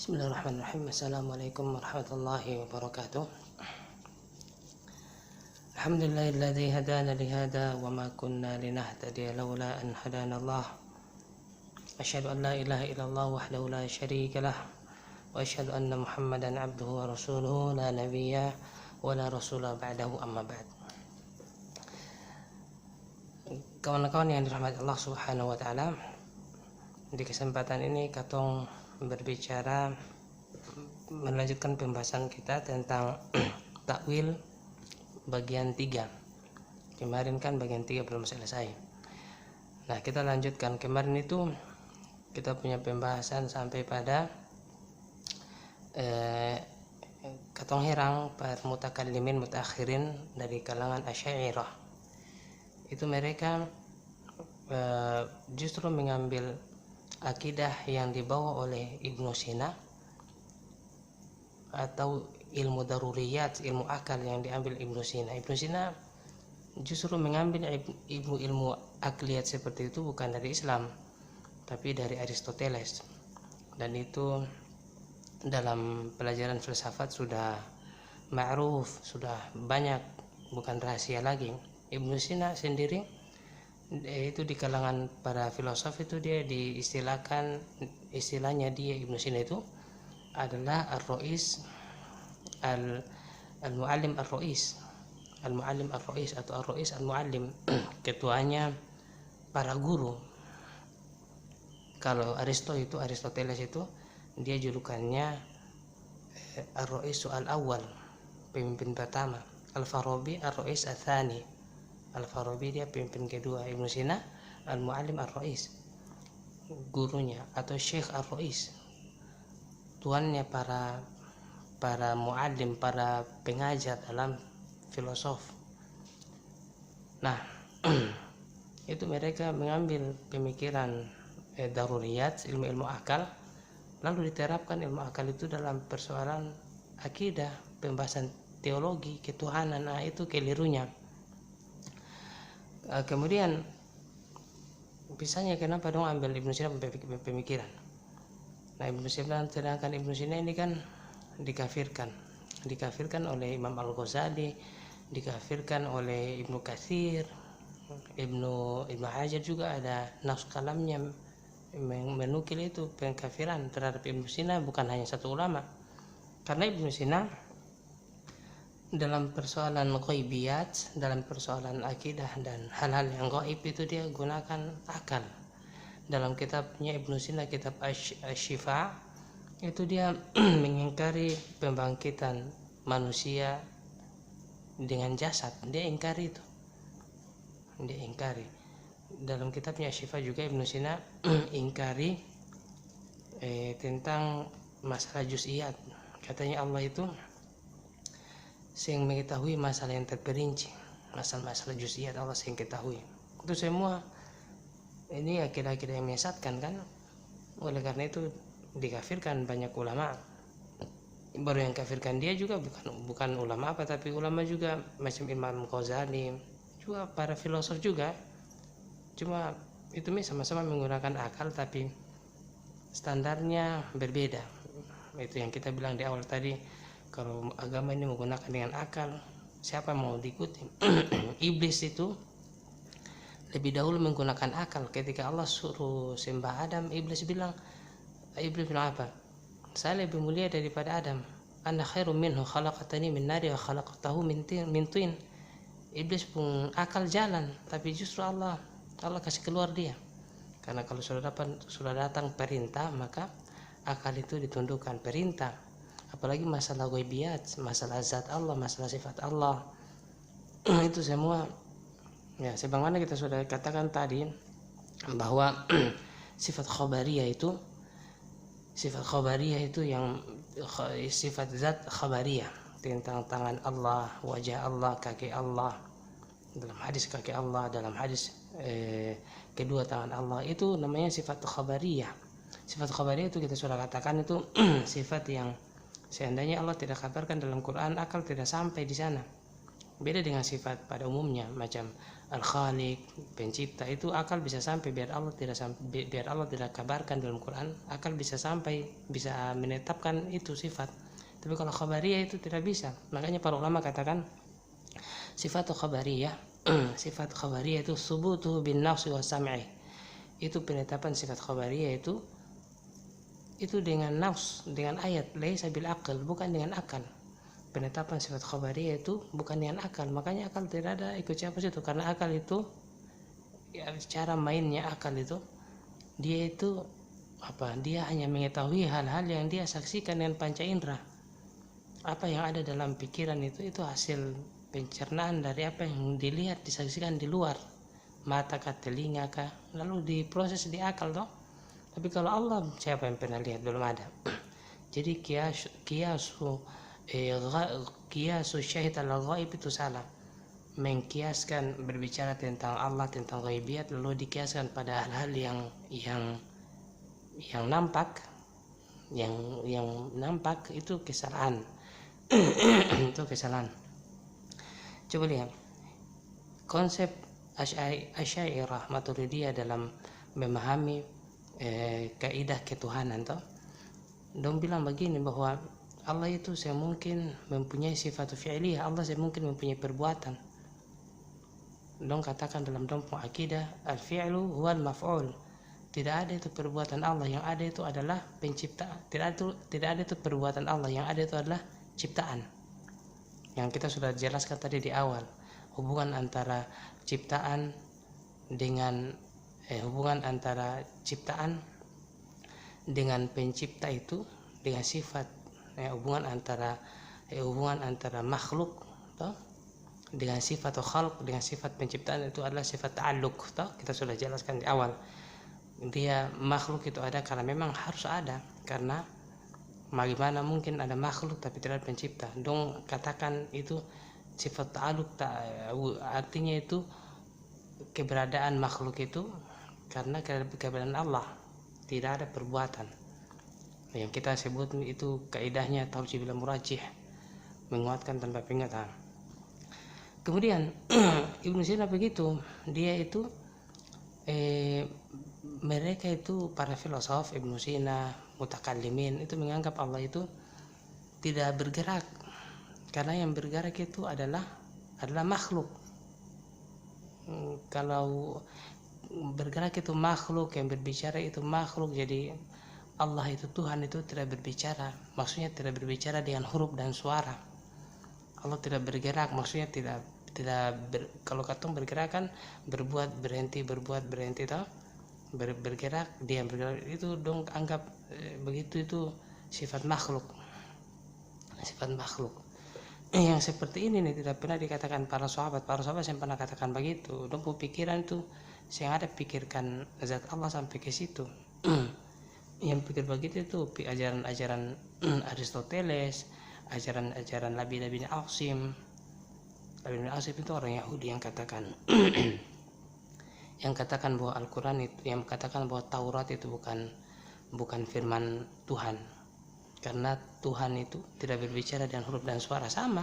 Bismillahirrahmanirrahim. Assalamualaikum warahmatullahi wabarakatuh. Alhamdulillahilladzi hadana lihada wa ma kunna linahtadiya laula an hadana Allah. Asyhadu an la ilaha illallah wahdahu la syarika lah wa asyhadu anna Muhammadan abduhu wa rasuluhu la nabiyya wa la rasula ba'dahu, amma ba'd. Kawan-kawan yang dirahmati Allah Subhanahu wa taala, di kesempatan ini katong berbicara melanjutkan pembahasan kita tentang takwil bagian 3. Kemarin kan bagian 3 belum selesai. Nah, kita lanjutkan. Kemarin itu kita punya pembahasan sampai pada katong herang para mutakallimin mutakhirin dari kalangan Asy'ariyah. Itu mereka justru mengambil akidah yang dibawa oleh Ibnu Sina atau ilmu daruriyat, ilmu akal yang diambil Ibnu Sina. Ibnu Sina justru mengambil ilmu akliyat seperti itu bukan dari Islam, tapi dari Aristoteles. Dan itu dalam pelajaran filsafat sudah ma'ruf, sudah banyak, bukan rahasia lagi. Ibnu Sina sendiri itu di kalangan para filosof itu dia diistilahkan, istilahnya dia Ibnu Sina itu adalah ar-Ra'is al-Muallim ar-Ra'is, al-Muallim ar-Ra'is atau ar-Ra'is al-Muallim, ketuanya para guru. Kalau Aristoteles itu dia julukannya ar-Ra'is al-Awwal, pemimpin pertama. Al-Farabi ar-Ra'is al-Thani, Al-Farabi dia pemimpin kedua. Ibnu Sina al-Muallim ar-Ra'is, gurunya atau Syekh ar-Ra'is, tuannya para muallim, para pengajar dalam filosof. Nah, itu mereka mengambil pemikiran daruriyat, ilmu akal, lalu diterapkan ilmu akal itu dalam persoalan akidah, pembahasan teologi, ketuhanan. Nah, itu kelirunya. Kemudian bisanya kenapa dong ambil Ibnu Sina pemikiran? Nah, Ibnu Sina, sedangkan Ibnu Sina ini kan dikafirkan oleh Imam Al-Ghazali, dikafirkan oleh Ibnu Katsir, Ibnu Hajar juga ada nafs kalamnya menukil itu pengkafiran terhadap Ibnu Sina, bukan hanya satu ulama. Karena Ibnu Sina dalam persoalan ghaibiyat, dalam persoalan akidah dan hal-hal yang gaib itu dia gunakan akal. Dalam kitabnya Ibnu Sina, kitab Asy-Syifa, itu dia mengingkari pembangkitan manusia dengan jasad. Dia ingkari itu. Dia ingkari. Dalam kitabnya Asy-Syifa juga Ibnu Sina ingkari tentang masalah juz'iyat. Katanya Allah itu yang mengetahui masalah yang terperinci, masalah juz'iyat Allah yang ketahui. Itu semua ini akidah-akidah yang menyesatkan kan. Oleh karena itu dikafirkan banyak ulama. Baru yang kafirkan dia juga bukan ulama apa, tapi ulama juga macam Imam Ghazali, juga para filosof juga. Cuma itu sama-sama menggunakan akal tapi standarnya berbeda. Itu yang kita bilang di awal tadi. Kalau agama ini menggunakan dengan akal, siapa mau diikuti? Iblis itu lebih dahulu menggunakan akal. Ketika Allah suruh sembah Adam, Iblis bilang apa? Saya lebih mulia daripada Adam. Ana khairum minhu, khalaqatani min nari wa khalaqtahu min tin. Iblis pun akal jalan, tapi justru Allah kasih keluar dia. Karena kalau sudah datang perintah, maka akal itu ditundukkan perintah. Apalagi masalah ghaibiyat, masalah zat Allah, masalah sifat Allah, itu semua ya sebagaimana kita sudah katakan tadi bahwa sifat khabariyah itu yang sifat zat khabariyah, tentang tangan Allah, wajah Allah, kaki Allah, dalam hadis kaki Allah, dalam hadis kedua tangan Allah, itu namanya sifat khabariyah. Sifat khabariyah itu kita sudah katakan itu sifat yang seandainya Allah tidak kabarkan dalam Quran, akal tidak sampai di sana. Beda dengan sifat pada umumnya macam Al-Khaliq, pencipta, itu akal bisa sampai biar Allah tidak kabarkan dalam Quran, akal bisa sampai bisa menetapkan itu sifat. Tapi kalau khabariyah itu tidak bisa. Makanya para ulama katakan sifat khabariyah sifat khabariyah itu subutuhu bin nafsi wa sam'i. Itu penetapan sifat khabariyah itu dengan nafs, dengan ayat, laisa bil aql, bukan dengan akal. Penetapan sifat khabariyah itu bukan dengan akal. Makanya akal tidak ada ikut siapa situ, karena akal itu ya, cara mainnya akal itu dia itu dia hanya mengetahui hal-hal yang dia saksikan dengan panca indera. Apa yang ada dalam pikiran itu hasil pencernaan dari apa yang dilihat, disaksikan di luar, mata kah, telinga kah, lalu diproses di akal toh. Tapi kalau Allah, siapa yang pernah lihat? Belum ada. Jadi kiasu syahid ala ghaib itu salah. Mengkiaskan, berbicara tentang Allah, tentang ghaibiyat, lalu dikiaskan pada hal-hal yang nampak, yang nampak itu kesalahan. Itu kesalahan. Coba lihat konsep Asy'ariyah Maturidiyah dalam memahami kaidah ketuhanan toh. Dong bilang begini, bahwa Allah itu semungkin mempunyai sifat fi'liyah, Allah semungkin mempunyai perbuatan. Dong katakan dalam dong akidah, al-fi'lu huwal maf'ul. Tidak ada itu perbuatan Allah, yang ada itu adalah pencipta. Tidak ada itu perbuatan Allah, yang ada itu adalah ciptaan. Yang kita sudah jelaskan tadi di awal, hubungan antara ciptaan dengan hubungan antara ciptaan dengan pencipta itu dengan sifat, hubungan antara makhluk toh, dengan sifat atau khalq, dengan sifat penciptaan itu adalah sifat ta'alluq toh. Kita sudah jelaskan di awal, dia makhluk itu ada karena memang harus ada, karena bagaimana mungkin ada makhluk tapi tidak ada pencipta. Dong katakan itu sifat ta'alluq, artinya itu keberadaan makhluk itu karena keberadaan Allah, tidak ada perbuatan. Yang kita sebut itu kaidahnya taujih bil murajjih, menguatkan tanpa pengingatan. Kemudian Ibnu Sina begitu, dia itu mereka itu para filosof, Ibnu Sina, mutakallimin, itu menganggap Allah itu tidak bergerak, karena yang bergerak itu adalah makhluk. Kalau bergerak itu makhluk, yang berbicara itu makhluk, jadi Allah itu Tuhan itu tidak berbicara, maksudnya tidak berbicara dengan huruf dan suara. Allah tidak bergerak, maksudnya kalau katong bergerak kan berbuat berhenti toh. Bergerak, dia bergerak, itu dong anggap begitu, itu sifat makhluk. Yang seperti ini nih tidak pernah dikatakan para sahabat yang pernah katakan begitu. Dong pikiran itu yang ada pikirkan zat Allah sampai ke situ. Yang pikir begitu itu ajaran-ajaran Aristoteles, ajaran Labi bin Aqsim. Labi bin Aqsim itu orang Yahudi yang katakan bahwa Al-Quran itu, yang katakan bahwa Taurat itu bukan firman Tuhan, karena Tuhan itu tidak berbicara dengan huruf dan suara. Sama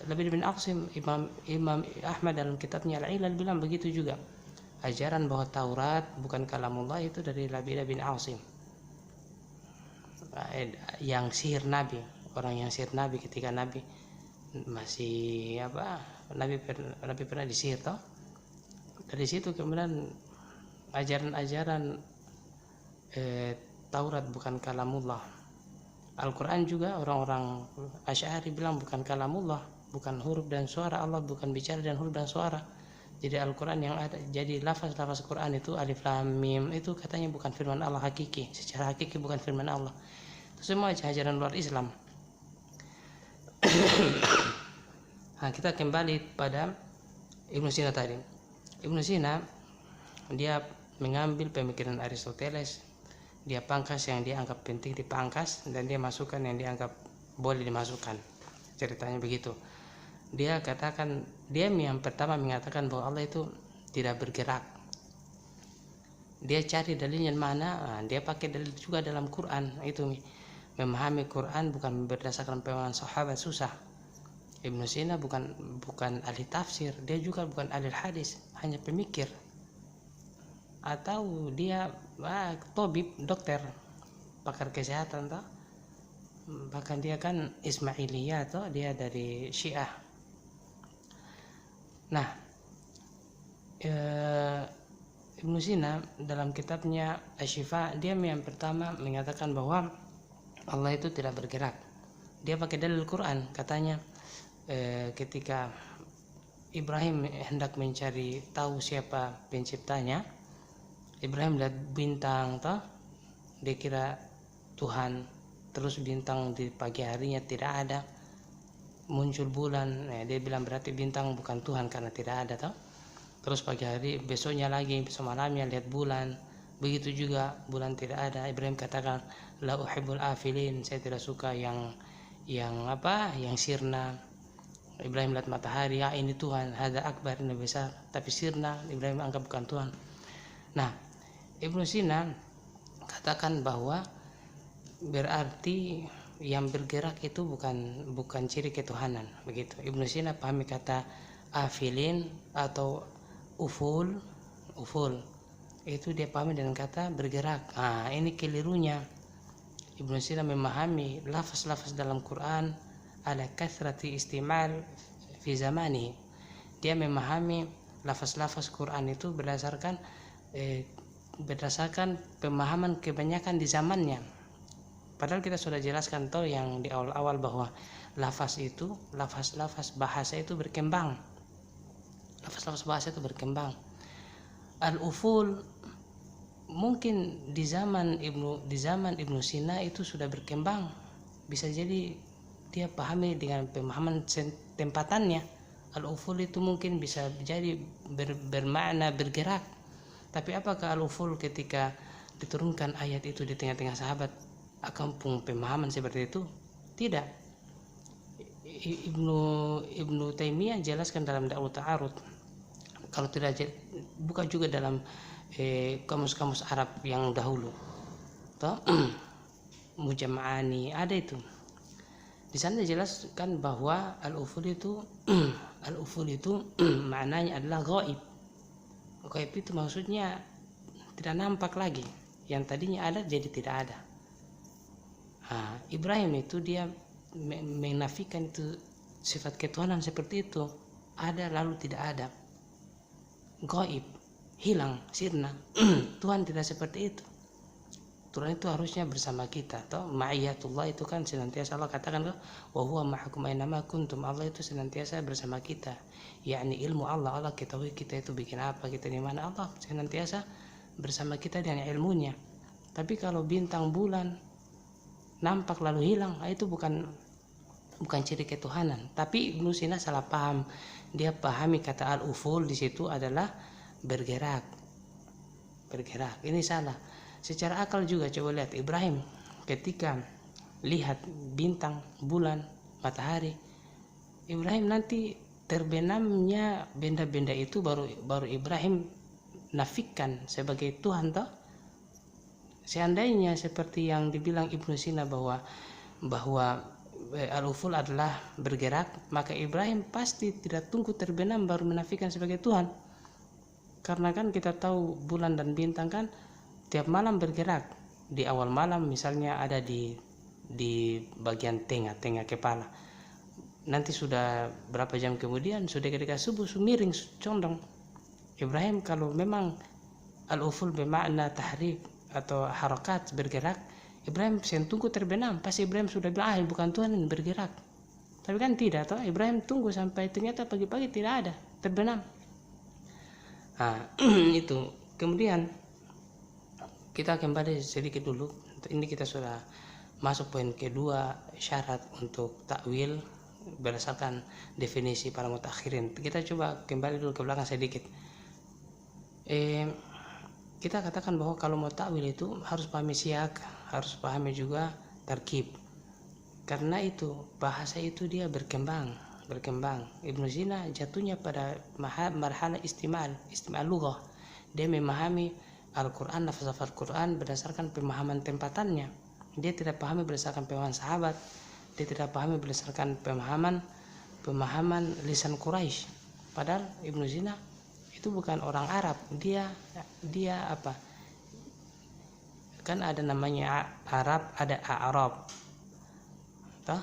Labi bin Aqsim, Imam Ahmad dalam kitabnya Al-Ilal bilang begitu juga. Ajaran bahwa Taurat bukan kalamullah itu dari Labi bin Aqsim, yang sihir Nabi, orang yang sihir Nabi ketika Nabi masih Nabi pernah disihir toh. Dari situ kemudian ajaran Taurat bukan kalamullah. Al-Quran juga orang-orang Asy'ari bilang bukan kalamullah, bukan huruf dan suara. Allah bukan bicara dan huruf dan suara. Jadi Al-Quran yang ada, jadi lafaz Quran itu alif lam mim itu katanya bukan firman Allah hakiki, secara hakiki bukan firman Allah. Itu semua ajaran luar Islam. Nah, kita kembali pada Ibnu Sina tadi. Ibnu Sina dia mengambil pemikiran Aristoteles, dia pangkas yang dia anggap penting dipangkas, dan dia masukkan yang dianggap boleh dimasukkan. Ceritanya begitu. Dia katakan, dia yang pertama mengatakan bahwa Allah itu tidak bergerak. Dia cari dalilnya mana? Dia pakai dalil juga dalam Quran. Itu memahami Quran bukan berdasarkan pemahaman sahabat susah. Ibnu Sina bukan ahli tafsir, dia juga bukan ahli hadis, hanya pemikir, atau dia tabib, dokter, pakar kesehatan toh. Bahkan dia kan Ismailiyah toh, dia dari Syiah. Nah, Ibnu Sina dalam kitabnya Asy-Syifa, dia yang pertama mengatakan bahwa Allah itu tidak bergerak. Dia pakai dalil Quran, katanya ketika Ibrahim hendak mencari tahu siapa penciptanya, Ibrahim lihat bintang toh, dia kira Tuhan. Terus bintang di pagi harinya tidak ada, muncul bulan, dia bilang berarti bintang bukan Tuhan karena tidak ada toh. Terus pagi hari, besoknya lagi, besok malamnya lihat bulan, begitu juga bulan tidak ada. Ibrahim katakan, la uhibbul afilin, saya tidak suka yang sirna. Ibrahim lihat matahari, ya ini Tuhan, hada akbar, ini besar, tapi sirna, Ibrahim anggap bukan Tuhan. Nah, Ibnu Sina katakan bahwa berarti yang bergerak itu bukan ciri ketuhanan, begitu. Ibnu Sina pahami kata afilin atau uful itu dia pahami dengan kata bergerak. Ini kelirunya. Ibnu Sina memahami lafaz-lafaz dalam Quran ala kathrati istimal fi zamani. Dia memahami lafaz-lafaz Quran itu berdasarkan pemahaman kebanyakan di zamannya. Padahal kita sudah jelaskan toh yang di awal-awal bahwa lafaz bahasa itu berkembang. Lafaz bahasa itu berkembang. Al-uful mungkin di zaman Ibnu Sina itu sudah berkembang. Bisa jadi dia pahami dengan pemahaman tempatannya. Al-uful itu mungkin bisa jadi bermakna bergerak. Tapi apakah al-uful ketika diturunkan ayat itu di tengah-tengah sahabat akan pemahaman seperti itu? Tidak. Ibnu Taimiyah jelaskan dalam Da'wah Ta'arud. Kalau tidak, bukan juga dalam kamus-kamus Arab yang dahulu toh, Mujama'ani ada itu. Di sana dijelaskan bahwa al-uful itu maknanya adalah ghaib. Ghaib itu maksudnya tidak nampak lagi, yang tadinya ada jadi tidak ada. Ibrahim itu dia menafikan itu sifat ketuhanan seperti itu, ada lalu tidak ada, ghaib, hilang, sirna. Tuhan tidak seperti itu. Tuhan itu harusnya bersama kita toh. Ma'iyatullah itu kan senantiasa Allah katakan wa huwa ma'akum aina ma kuntum. Allah itu senantiasa bersama kita, yakni ilmu Allah ketahui kita itu bikin apa, kita di mana, Allah senantiasa bersama kita dengan ilmunya. Tapi kalau bintang, bulan nampak lalu hilang, itu bukan ciri ketuhanan. Tapi Ibnu Sina salah paham. Dia pahami kata al-uful di situ adalah bergerak. Ini salah. Secara akal juga coba lihat Ibrahim ketika lihat bintang, bulan, matahari, Ibrahim nanti terbenamnya benda-benda itu baru Ibrahim nafikan sebagai Tuhan toh. Seandainya seperti yang dibilang Ibnu Sina bahwa al-uful adalah bergerak, maka Ibrahim pasti tidak tunggu terbenam baru menafikan sebagai Tuhan. Karena kan kita tahu bulan dan bintang kan tiap malam bergerak. Di awal malam misalnya ada di bagian tengah kepala. Nanti sudah berapa jam kemudian sudah ketika subuh miring condong. Ibrahim kalau memang al-uful bermakna tahrik atau harakat bergerak, Ibrahim tunggu terbenam, pasti Ibrahim sudah bilang bukan Tuhan ini bergerak. Tapi kan tidak toh, Ibrahim tunggu sampai ternyata pagi-pagi tidak ada, terbenam. Itu. Kemudian kita kembali sedikit dulu. Ini kita sudah masuk poin kedua, syarat untuk takwil berdasarkan definisi para mutakhirin. Kita coba kembali dulu ke belakang sedikit. Kita katakan bahwa kalau mau takwil itu harus pahami siyak, harus pahami juga tarkib. Karena itu bahasa itu dia berkembang. Ibnu Sina jatuhnya pada marhala istimal lughah. Dia memahami Al-Quran, lafaz Al-Quran berdasarkan pemahaman tempatannya. Dia tidak pahami berdasarkan pemahaman sahabat. Dia tidak pahami berdasarkan pemahaman pemahaman lisan Quraisy. Padahal Ibnu Sina itu bukan orang Arab, dia apa? Kan ada namanya Arab, ada Arab. Toh?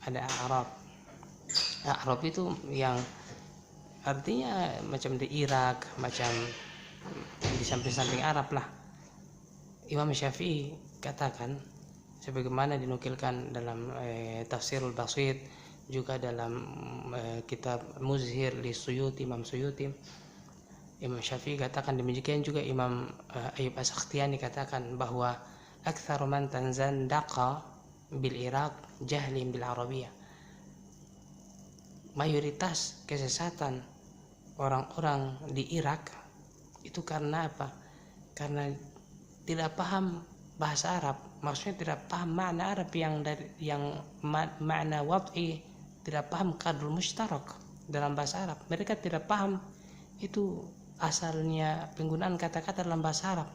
Ada Arab. Arab itu yang artinya macam di Irak, macam di samping-samping Arab lah. Imam Syafi'i katakan, sebagaimana dinukilkan dalam Tafsirul Basit, juga dalam kitab Muzhir li Suyuti, Imam Suyuti, Imam Syafi'i katakan, demikian juga Imam Ayyub As-Sakhtiyani katakan bahwa aktsaru man tanzandaqa bil Iraq jahlim bil Arabiyah. Mayoritas kesesatan orang-orang di Irak itu karena apa? Karena tidak paham bahasa Arab, maksudnya tidak paham makna Arab yang makna wad'i, tidak paham qadrul mushtarak dalam bahasa Arab. Mereka tidak paham itu asalnya penggunaan kata-kata dalam bahasa Arab,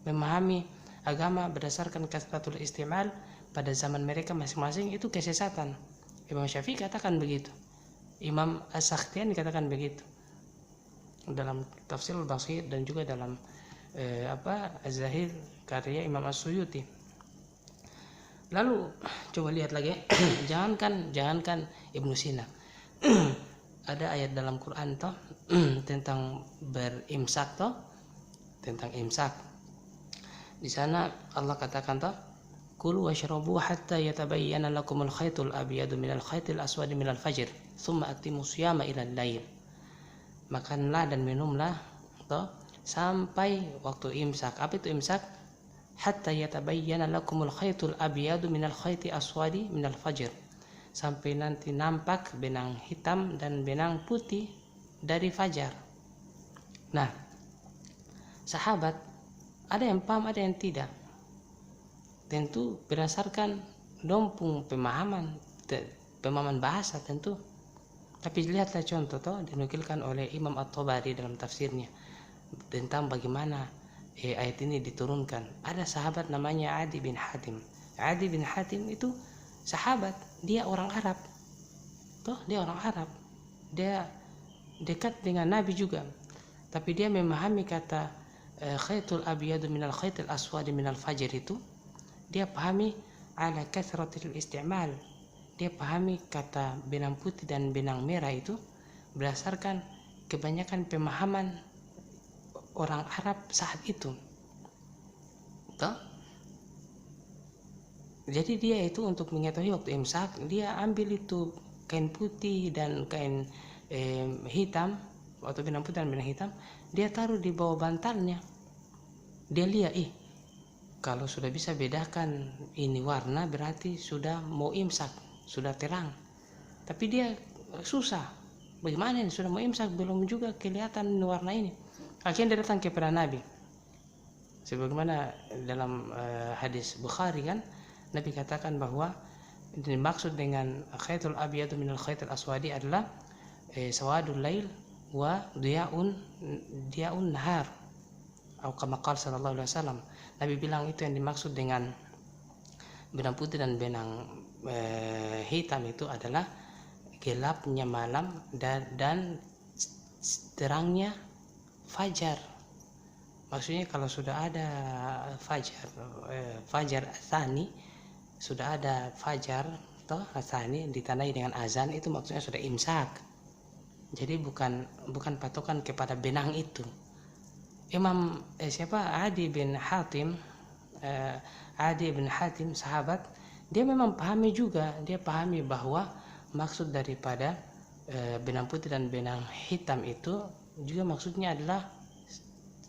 memahami agama berdasarkan kasratul istimal pada zaman mereka masing-masing, itu kesesatan. Imam Syafi'i katakan begitu, Imam As-Sakhtiyani katakan begitu dalam Tafsirul Basit, dan juga dalam Az-Zahir karya Imam As-Suyuti. Lalu coba lihat lagi jangankan Ibnu Sina. Ada ayat dalam Quran toh tentang berimsak toh, tentang imsak. Di sana Allah katakan toh, kulu washrabu hatta yatabayyana lakumul khaytul abyadu minal khaytil aswadi minal fajr thumma atimu siyama ilal lail. Makanlah dan minumlah toh sampai waktu imsak. Apa itu imsak? Hatta yatabayyana lakumul khaytul abyadu minal khayti aswadi minal fajr, sampai nanti nampak benang hitam dan benang putih dari fajar. Nah, sahabat ada yang paham, ada yang tidak. Tentu berdasarkan dompung pemahaman bahasa tentu. Tapi lihatlah contoh toh dinukilkan oleh Imam At-Tabari dalam tafsirnya tentang bagaimana ayat ini diturunkan. Ada sahabat namanya Adi bin Hatim. Adi bin Hatim itu sahabat, dia orang Arab. Toh dia orang Arab. Dia dekat dengan Nabi juga. Tapi dia memahami kata khaytul abyadu minal khaytil aswadi minal fajr itu, dia pahami ala kathratil isti'mal. Dia pahami kata benang putih dan benang merah itu berdasarkan kebanyakan pemahaman orang Arab saat itu. Toh? Jadi dia itu untuk mengetahui waktu imsak, dia ambil itu kain putih dan kain hitam, atau benang putih dan benang hitam, dia taruh di bawah bantalnya. Dia lihat, kalau sudah bisa bedakan ini warna berarti sudah mau imsak, sudah terang. Tapi dia susah, bagaimana ini sudah mau imsak belum juga kelihatan warna ini. Akhirnya dia datang kepada Nabi. Sebagaimana dalam hadis Bukhari kan, Nabi katakan bahwa dimaksud dengan khaytul abyadu minal khaytil aswadi adalah sawadul lail wa diyaun nahar, atau kama qala sallallahu alaihi wasallam. Nabi bilang itu yang dimaksud dengan benang putih dan benang hitam itu adalah gelapnya malam dan terangnya fajar. Maksudnya kalau sudah ada fajar tsani, sudah ada fajar toh tsani ditandai dengan azan, itu maksudnya sudah imsak. Jadi bukan patokan kepada benang itu. Imam Adi bin Hatim sahabat, dia memang pahami juga, dia pahami bahwa maksud daripada benang putih dan benang hitam itu juga maksudnya adalah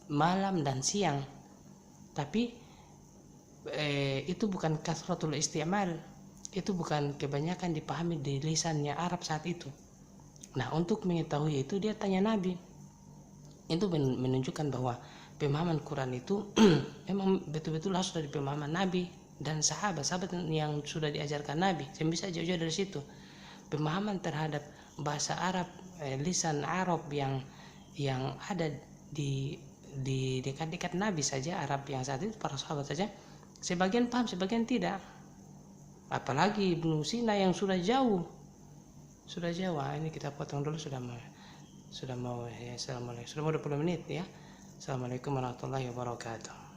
malam dan siang. Tapi itu bukan kasratul isti'mal, itu bukan kebanyakan dipahami di lisannya Arab saat itu. Nah, untuk mengetahui itu dia tanya Nabi. Itu menunjukkan bahwa pemahaman Quran itu memang betul-betul harus dari pemahaman Nabi dan sahabat yang sudah diajarkan Nabi. Saya bisa jauh-jauh dari situ. Pemahaman terhadap bahasa Arab, lisan Arab yang ada di dekat-dekat Nabi saja, Arab yang saat itu para sahabat saja, sebagian paham, sebagian tidak. Apalagi Ibnu Sina yang sudah jauh sudah jauh. Ini kita potong dulu, sudah mau ya. Assalamualaikum, sudah mau 20 menit ya. Assalamualaikum warahmatullahi wabarakatuh.